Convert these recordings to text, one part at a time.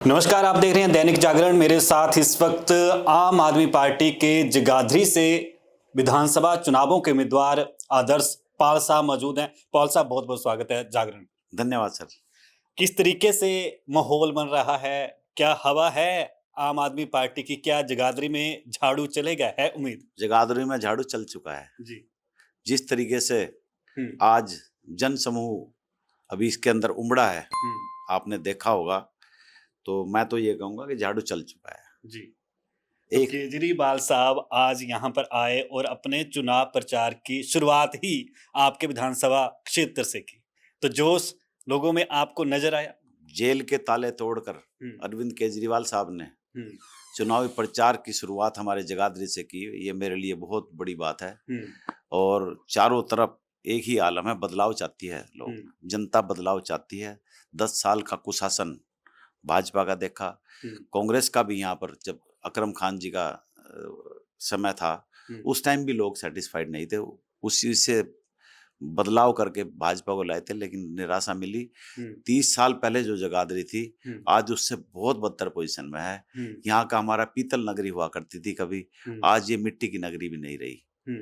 नमस्कार, आप देख रहे हैं दैनिक जागरण। मेरे साथ इस वक्त आम आदमी पार्टी के जगाधरी से विधानसभा चुनावों के उम्मीदवार आदर्श पाल साहब मौजूद हैं। पाल साहब, बहुत बहुत स्वागत है जागरण। धन्यवाद सर। किस तरीके से माहौल बन रहा है? क्या हवा है आम आदमी पार्टी की? क्या जगाधरी में झाड़ू चलेगा, है उम्मीद? जगाधरी में झाड़ू चल चुका है। जी। जिस तरीके से हम्म। आज जन समूह अभी इसके अंदर उमड़ा है, आपने देखा होगा, तो मैं तो ये कहूंगा कि झाड़ू चल चुका है। जी। तो एक केजरीवाल साहब आज यहाँ पर आए और अपने चुनाव प्रचार की शुरुआत ही आपके विधानसभा क्षेत्र से की, तो जोश लोगों में आपको नजर आया? जेल के ताले तोड़कर अरविंद केजरीवाल साहब ने चुनावी प्रचार की शुरुआत हमारे जगाधरी से की। ये मेरे लिए बहुत बड़ी बात है। और चारों तरफ एक ही आलम है, बदलाव चाहती है लोग, जनता बदलाव चाहती है। 10 साल का कुशासन भाजपा का देखा, कांग्रेस का भी यहाँ पर जब अकरम खान जी का समय था, उस टाइम भी लोग सेटिस्फाइड नहीं थे। उसी से बदलाव करके भाजपा को लाए थे, लेकिन निराशा मिली। 30 साल पहले जो जगाधरी थी, आज उससे बहुत बदतर पोजीशन में है। यहाँ का हमारा पीतल नगरी हुआ करती थी कभी, आज ये मिट्टी की नगरी भी नहीं रही।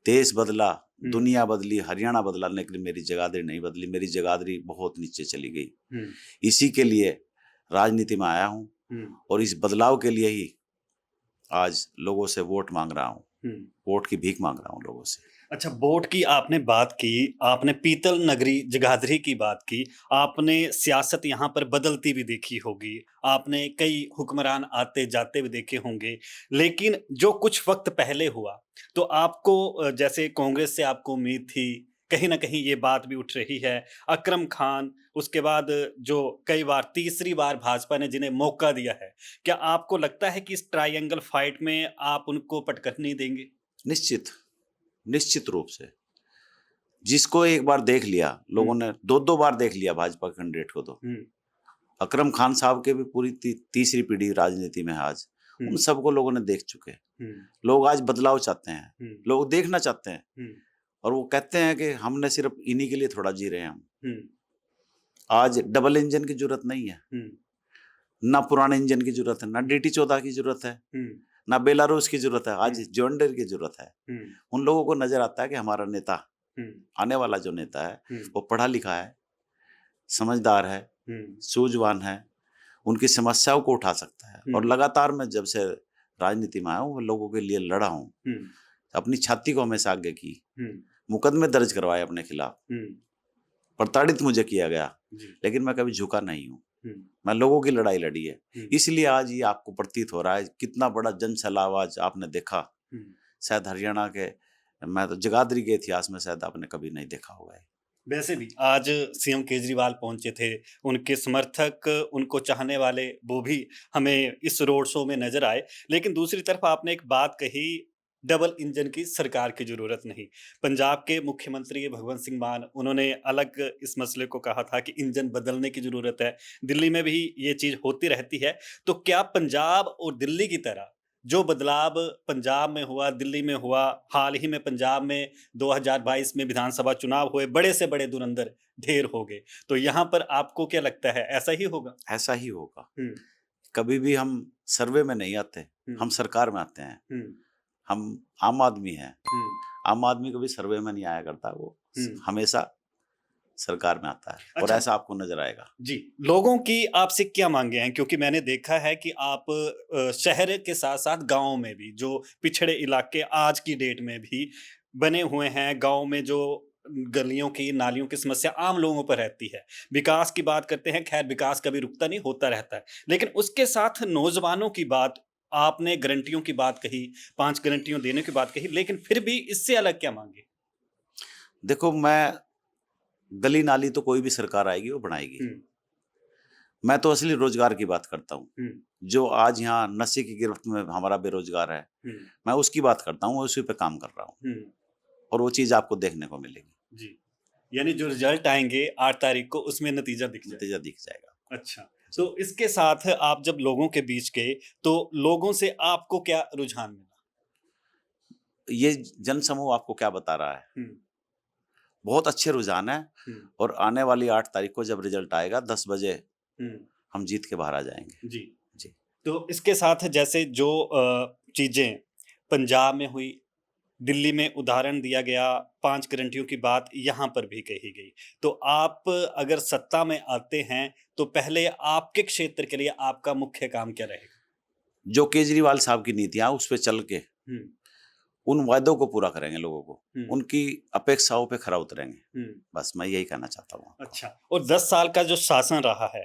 देश बदला, दुनिया बदली, हरियाणा बदला, लेकिन मेरी जगाधरी नहीं बदली। मेरी जगाधरी बहुत नीचे चली गई। इसी के लिए राजनीति में आया हूँ और इस बदलाव के लिए ही आज लोगों से वोट मांग रहा हूँ। वोट की भीख मांग रहा हूँ लोगों से। अच्छा, वोट की आपने बात की, आपने पीतल नगरी जगाधरी की बात की, आपने सियासत यहाँ पर बदलती भी देखी होगी, आपने कई हुक्मरान आते जाते भी देखे होंगे, लेकिन जो कुछ वक्त पहले हुआ, तो आपको जैसे कांग्रेस से आपको उम्मीद थी, कहीं ना कहीं ये बात भी उठ रही है, अकरम खान, उसके बाद जो कई बार तीसरी बार भाजपा ने जिन्हें मौका दिया है, क्या आपको लगता है कि इस ट्रायंगल फाइट में आप उनको पटकन नहीं देंगे? निश्चित, निश्चित रूप से। जिसको एक बार देख लिया, लोगों ने दो बार देख लिया भाजपा कैंडिडेट को। तो अकरम खान साहब के भी पूरी तीसरी पीढ़ी राजनीति में है आज, उन सबको लोगों ने देख चुके। लोग आज बदलाव चाहते हैं, लोग देखना चाहते हैं, और वो कहते हैं कि हमने सिर्फ इन्हीं के लिए थोड़ा जी रहे हैं हम। आज डबल इंजन की जरूरत नहीं है, ना पुराने इंजन की जरूरत है, ना DT-14 की जरूरत है, ना बेलारूस की जरूरत है, आज जॉन डीरे की जरूरत है। उन लोगों को नजर आता है कि हमारा नेता, आने वाला जो नेता है, वो पढ़ा लिखा है, समझदार है, सूझवान है, उनकी समस्याओं को उठा सकता है। और लगातार मैं जब से राजनीति में आया हूँ, लोगों के लिए लड़ा हूँ, अपनी छाती को हमेशा आगे की, मुकदमे दर्ज करवाए अपने खिलाफ, प्रताड़ित मुझे किया गया, लेकिन मैं कभी झुका नहीं हूँ। मैं लोगों की लड़ाई लड़ी है, इसलिए आज ये आपको प्रतीत हो रहा है। कितना बड़ा जन सैलाब आज आपने देखा, शायद हरियाणा के, मैं तो जगाधरी के इतिहास में शायद आपने कभी नहीं देखा होगा। वैसे भी आज सीएम केजरीवाल पहुंचे थे, उनके समर्थक, उनको चाहने वाले, वो भी हमें इस रोड शो में नजर आए। लेकिन दूसरी तरफ आपने एक बात कही, डबल इंजन की सरकार की जरूरत नहीं। पंजाब के मुख्यमंत्री भगवंत सिंह मान, उन्होंने अलग इस मसले को कहा था कि इंजन बदलने की जरूरत है। दिल्ली में भी ये चीज होती रहती है। तो क्या पंजाब और दिल्ली की तरह जो बदलाव पंजाब में हुआ, दिल्ली में हुआ, हाल ही में पंजाब में 2022 में विधानसभा चुनाव हुए, बड़े से बड़े धुरंधर ढेर हो गए, तो यहाँ पर आपको क्या लगता है, ऐसा ही होगा? ऐसा ही होगा। कभी भी हम सर्वे में नहीं आते, हम सरकार में आते हैं। हम आम आदमी हैं, आम आदमी कभी सर्वे में नहीं आया करता, वो हमेशा सरकार में आता है। अच्छा, और ऐसा आपको नजर आएगा। जी, लोगों की आपसे क्या मांगे हैं? क्योंकि मैंने देखा है कि आप शहर के साथ साथ गांव में भी, जो पिछड़े इलाके आज की डेट में भी बने हुए हैं, गांव में जो गलियों की, नालियों की समस्या आम लोगों पर रहती है। विकास की बात करते हैं, खैर विकास कभी रुकता नहीं, होता रहता है, लेकिन उसके साथ नौजवानों की बात, आपने गारंटियों की बात कही, 5 गारंटियों देने की बात कही, लेकिन फिर भी इससे अलग क्या मांगे? देखो, मैं गली नाली तो कोई भी सरकार आएगी वो बनाएगी। मैं तो असली रोजगार की बात करता हूँ। जो आज यहाँ नशे की गिरफ्त में हमारा बेरोजगार है, मैं उसकी बात करता हूँ, उसी पे काम कर रहा हूँ, और वो चीज आपको देखने को मिलेगी। जी, यानी जो रिजल्ट आएंगे 8 तारीख को, उसमें नतीजा दिख जाएगा। अच्छा, तो इसके साथ आप जब लोगों के बीच गए, तो लोगों से आपको क्या रुझान मिला? ये जन समूह आपको क्या बता रहा है? बहुत अच्छे रुझान है। और आने वाली 8 तारीख को जब रिजल्ट आएगा 10 बजे, हम जीत के बाहर आ जाएंगे। जी। जी। तो इसके साथ जैसे जो चीज़ें पंजाब में हुई, दिल्ली में उदाहरण दिया गया, 5 गारंटियों की बात यहाँ पर भी कही गई। तो आप अगर सत्ता में आते हैं, तो पहले आपके क्षेत्र के लिए आपका मुख्य काम क्या रहेगा? जो केजरीवाल साहब की नीतियां उस पे चल के हुँ, उन वायदों को पूरा करेंगे, लोगों को हुँ, उनकी अपेक्षाओं पे खरा उतरेंगे। हुँ। बस मैं यही कहना चाहता हूँ आपको। अच्छा, और 10 साल का जो शासन रहा है,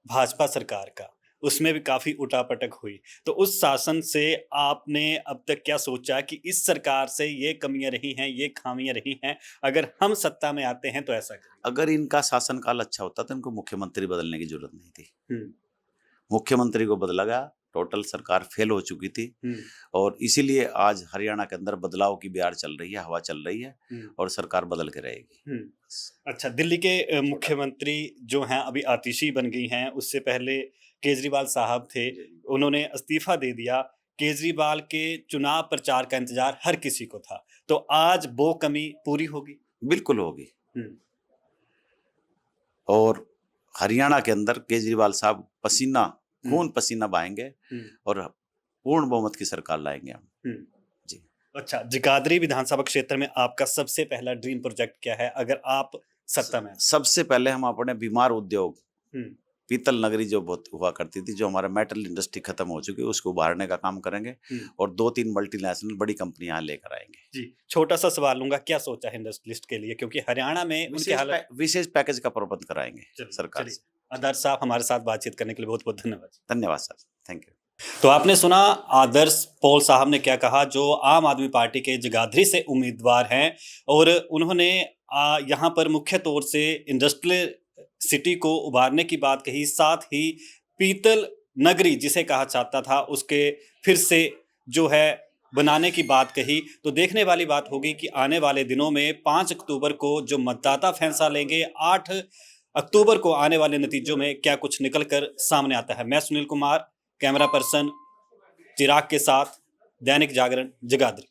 भाजपा सरकार का, उसमें भी काफ़ी उठापटक हुई। तो उस शासन से आपने अब तक क्या सोचा कि इस सरकार से ये कमियाँ रही हैं, ये खामियाँ रही हैं, अगर हम सत्ता में आते हैं तो ऐसा करेंगे? अगर इनका शासनकाल अच्छा होता तो इनको मुख्यमंत्री बदलने की जरूरत नहीं थी। हुँ, मुख्यमंत्री को बदला गया, टोटल सरकार फेल हो चुकी थी हुँ, और इसीलिए आज हरियाणा के अंदर बदलाव की बयार चल रही है, हवा चल रही है हुँ, और सरकार बदल के रहेगी। हुँ। अच्छा, दिल्ली के मुख्यमंत्री जो हैं अभी आतिशी बन गई हैं, उससे पहले केजरीवाल साहब थे, उन्होंने इस्तीफ़ा दे दिया। केजरीवाल के चुनाव प्रचार का इंतज़ार हर किसी को था। तो आज वो कमी पूरी होगी? बिल्कुल होगी। हुँ, और हरियाणा के अंदर केजरीवाल साहब पसीना, हुँ, खून पसीना बहाएंगे हुँ, और पूर्ण बहुमत की सरकार लाएंगे हम। हुँ। जी। अच्छा, जगाधरी विधानसभा क्षेत्र में आपका सबसे पहला ड्रीम प्रोजेक्ट क्या है, अगर आप सत्ता में आते सबसे पहले हम अपने बीमार उद्योग, हैं? हुँ, पीतल नगरी जो बहुत हुआ करती थी, जो हमारा मेटल इंडस्ट्री खत्म हो चुकी है, उसको उभारने का काम करेंगे हुँ। और 2-3 मल्टीनेशनल बड़ी कंपनी यहाँ लेकर आएंगे। जी, छोटा-सा सवाल लूँगा, क्या सोचा है इंडस्ट्रियलिस्ट के लिए? क्योंकि हरियाणा में उनकी हालत विशेष पैकेज का प्रबंध कराएंगे चलिए, सरकार चलिए। से। आदर्श साहब हमारे साथ बातचीत करने के लिए बहुत-बहुत धन्यवाद। धन्यवाद सर। Thank you. तो आपने सुना आदर्श पॉल साहब ने क्या कहा, जो आम आदमी पार्टी के जगाधरी से उम्मीदवार हैं और उन्होंने यहाँ पर मुख्य तौर से इंडस्ट्रियल सिटी को उभारने की बात कही, साथ ही पीतल नगरी जिसे कहा जाता था उसके फिर से जो है बनाने की बात कही। तो देखने वाली बात होगी कि आने वाले दिनों में 5 अक्टूबर को जो मतदाता फैसला लेंगे, 8 अक्टूबर को आने वाले नतीजों में क्या कुछ निकल कर सामने आता है। मैं सुनील कुमार, कैमरा पर्सन चिराग के साथ, दैनिक जागरण, जगाधरी।